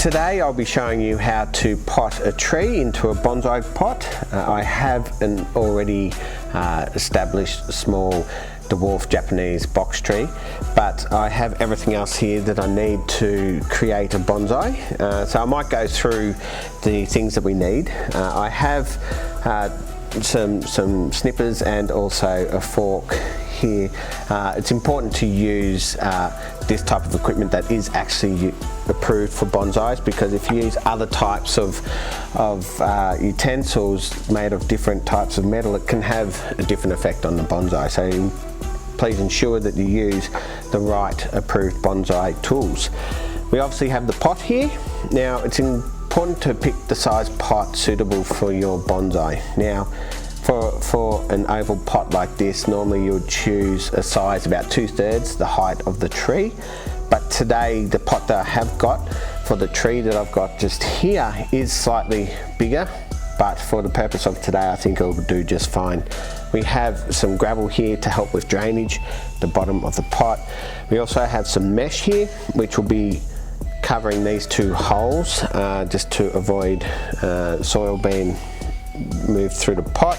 Today I'll be showing you how to pot a tree into a bonsai pot. I have an already established small dwarf Japanese box tree, but I have everything else here that I need to create a bonsai. So I might go through the things that we need. I have some snippers and also a fork here. It's important to use this type of equipment that is actually approved for bonsais, because if you use other types of utensils made of different types of metal, it can have a different effect on the bonsai. So please ensure that you use the right approved bonsai tools. We obviously have the pot here. Now it's important to pick the size pot suitable for your bonsai. Now for an oval pot like this, normally you would choose a size about 2/3 the height of the tree, but today the pot that I have got for the tree that I've got just here is slightly bigger, but for the purpose of today I think it will do just fine. We have some gravel here to help with drainage, the bottom of the pot. We also have some mesh here which will be covering these two holes just to avoid soil being moved through the pot.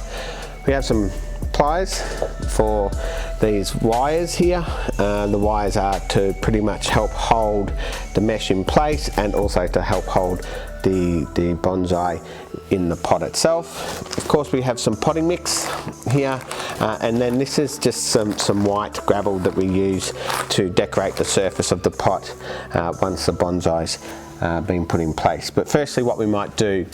We have some pliers for these wires here. The wires are to pretty much help hold the mesh in place and also to help hold the bonsai in the pot itself. Of course we have some potting mix here, and then this is just some white gravel that we use to decorate the surface of the pot once the bonsai's been put in place. But firstly what we might do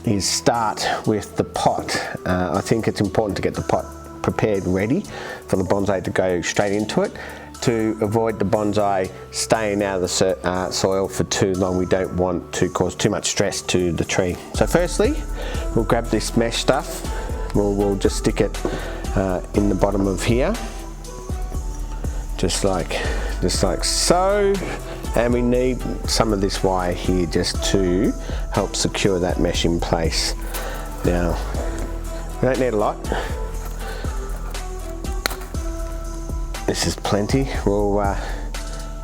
is start with the pot. I think it's important to get the pot prepared ready for the bonsai to go straight into it, to avoid the bonsai staying out of the soil for too long. We don't want to cause too much stress to the tree. So firstly we'll grab this mesh stuff. We'll just stick it in the bottom of here, just like so. And we need some of this wire here just to help secure that mesh in place. Now, we don't need a lot. This is plenty. We'll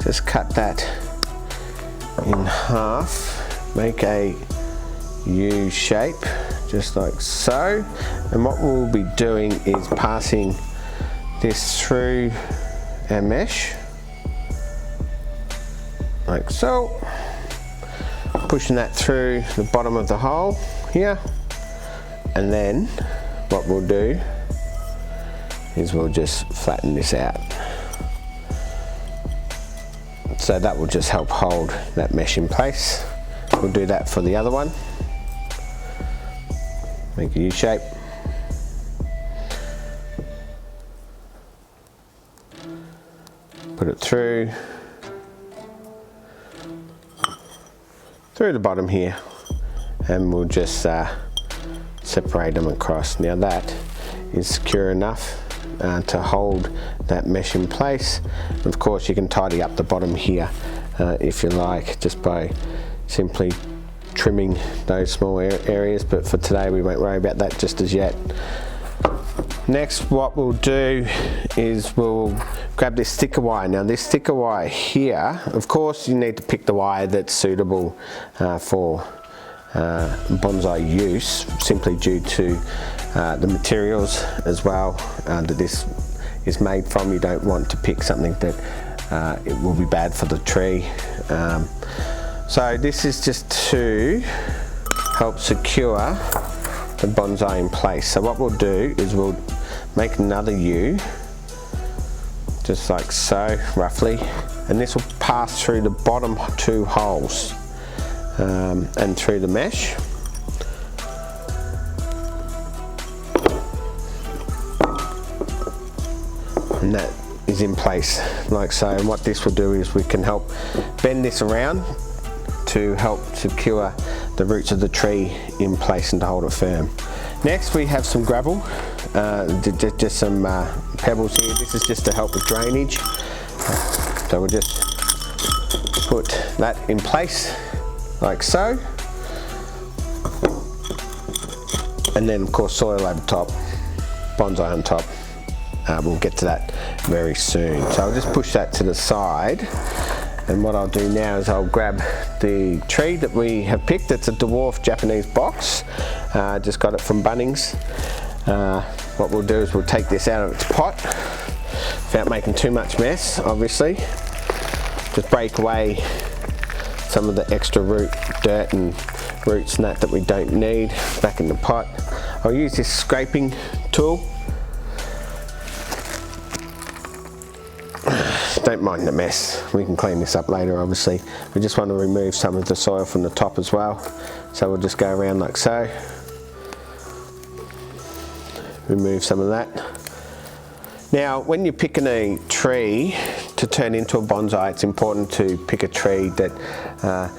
just cut that in half, make a U shape, just like so. And what we'll be doing is passing this through our mesh, like so, pushing that through the bottom of the hole here, and then what we'll do is we'll just flatten this out. So that will just help hold that mesh in place. We'll do that for the other one. Make a U shape. Put it through the bottom here, and we'll just separate them across. Now that is secure enough to hold that mesh in place. Of course you can tidy up the bottom here if you like, just by simply trimming those small areas, but for today we won't worry about that just as yet. Next what we'll do is we'll grab this thicker wire. Now this thicker wire here, of course you need to pick the wire that's suitable for bonsai use, simply due to the materials as well that this is made from. You don't want to pick something that it will be bad for the tree. So this is just to help secure the bonsai in place. So what we'll do is we'll make another U, just like so, roughly, and this will pass through the bottom two holes and through the mesh. And that is in place like so. And what this will do is we can help bend this around to help secure the roots of the tree in place and to hold it firm. Next we have some gravel, just some pebbles here. This is just to help with drainage. So we'll just put that in place like so. And then of course soil over top, bonsai on top. We'll get to that very soon. So I'll just push that to the side, And what I'll do now is I'll grab the tree that we have picked. It's a dwarf Japanese box. Just got it from Bunnings. What we'll do is we'll take this out of its pot without making too much mess, obviously. Just break away some of the extra root dirt and roots and that we don't need back in the pot. I'll use this scraping tool. Don't mind the mess, we can clean this up later obviously. We just want to remove some of the soil from the top as well. So we'll just go around like so. Remove some of that. Now when you're picking a tree to turn into a bonsai, it's important to pick a tree that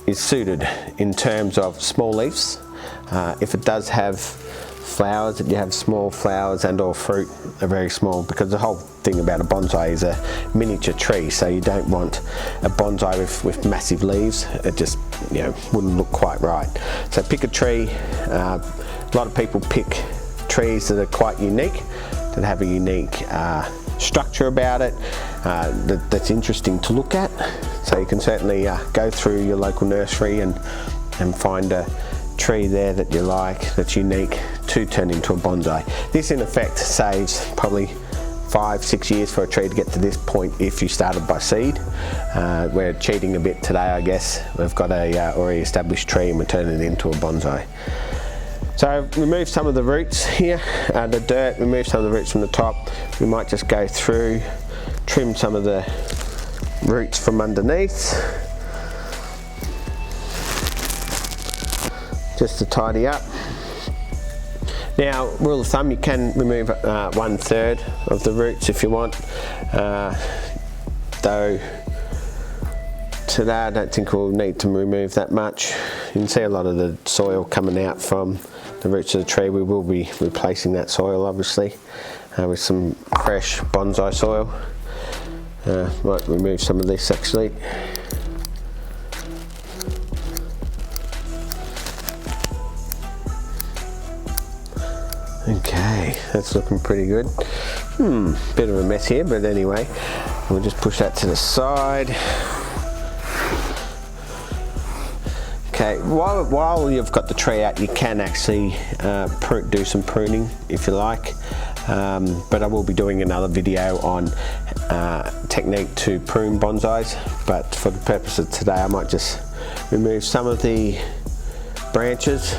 is suited in terms of small leaves. If it does have flowers, that you have small flowers and or fruit are very small, because the whole thing about a bonsai is a miniature tree, so you don't want a bonsai with massive leaves. It just, you know, wouldn't look quite right. So pick a tree. A lot of people pick trees that are quite unique, that have a unique structure about it, that's interesting to look at. So you can certainly go through your local nursery and find a tree there that you like, that's unique, to turn into a bonsai. This in effect saves probably 5-6 years for a tree to get to this point if you started by seed. We're cheating a bit today, I guess. We've got a already established tree and we're turning it into a bonsai. So remove some of the roots here, the dirt, remove some of the roots from the top. We might just go through, trim some of the roots from underneath, just to tidy up. Now, rule of thumb, you can remove 1/3 of the roots if you want, though today I don't think we'll need to remove that much. You can see a lot of the soil coming out from the roots of the tree. We will be replacing that soil obviously with some fresh bonsai soil. Might remove some of this actually. Okay, that's looking pretty good. Bit of a mess here, but anyway, we'll just push that to the side. Okay, while you've got the tree out, you can actually do some pruning if you like, but I will be doing another video on technique to prune bonsais, but for the purpose of today I might just remove some of the branches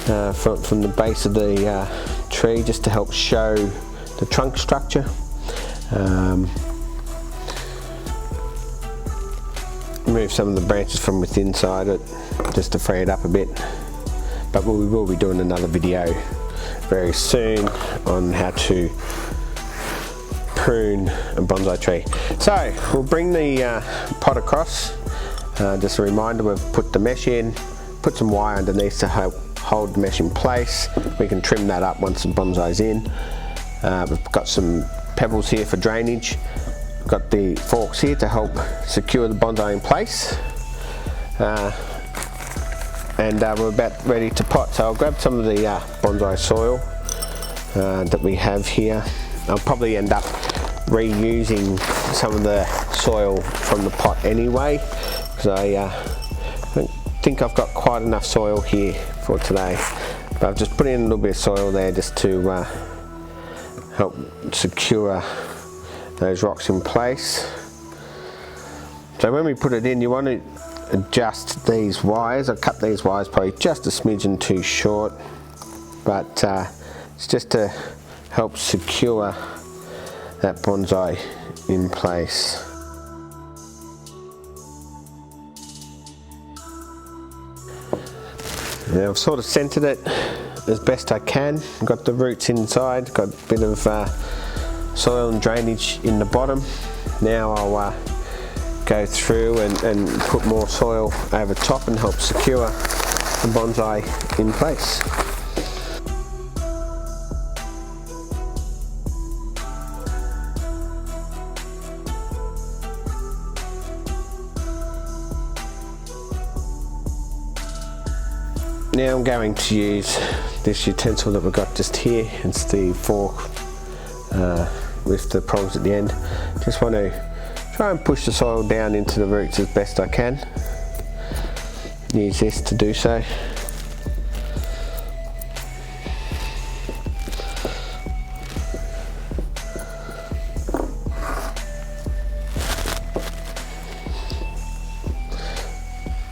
from the base of the tree, just to help show the trunk structure. Remove some of the branches from within inside it, just to free it up a bit. But we will be doing another video very soon on how to prune a bonsai tree. So we'll bring the pot across. Just a reminder, we've put the mesh in, put some wire underneath to help hold the mesh in place. We can trim that up once the bonsai's in. We've got some pebbles here for drainage. We've got the forks here to help secure the bonsai in place. And we're about ready to pot. So I'll grab some of the bonsai soil that we have here. I'll probably end up reusing some of the soil from the pot anyway, because I think I've got quite enough soil here for today. But I've just put in a little bit of soil there just to help secure those rocks in place. So when we put it in, you want to adjust these wires. I cut these wires probably just a smidgen too short, but it's just to help secure that bonsai in place. Now I've sort of centered it as best I can. Got the roots inside, got a bit of soil and drainage in the bottom. Now I'll go through and put more soil over top and help secure the bonsai in place. Now I'm going to use this utensil that we've got just here. It's the fork with the prongs at the end. Just want to Try and push the soil down into the roots as best I can. Use this to do so.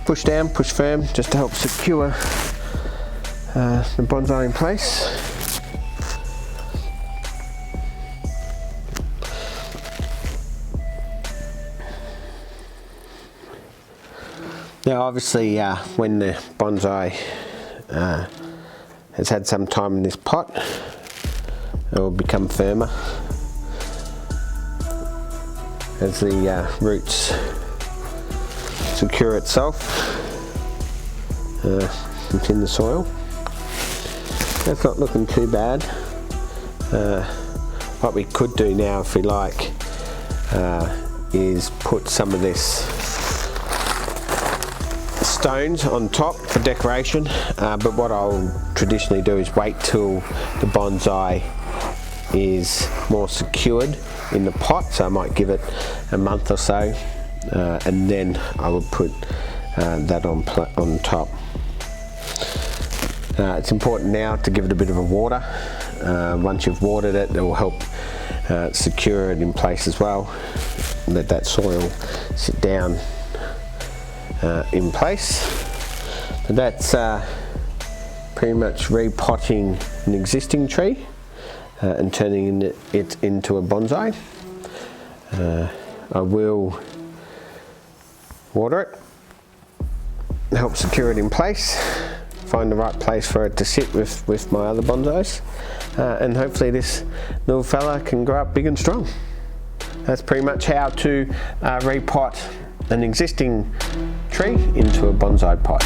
Push down, push firm, just to help secure the bonsai in place. Now obviously when the bonsai has had some time in this pot, it will become firmer as the roots secure itself within the soil. That's not looking too bad. What we could do now, if we like, is put some of this stones on top for decoration, but what I'll traditionally do is wait till the bonsai is more secured in the pot, so I might give it a month or so, and then I will put that on top. It's important now to give it a bit of a water. Once you've watered it, it will help secure it in place as well. Let that soil sit down in place. But that's pretty much repotting an existing tree and turning it into a bonsai. I will water it, help secure it in place, find the right place for it to sit with my other bonsais, and hopefully this little fella can grow up big and strong. That's pretty much how to repot an existing tree into a bonsai pot.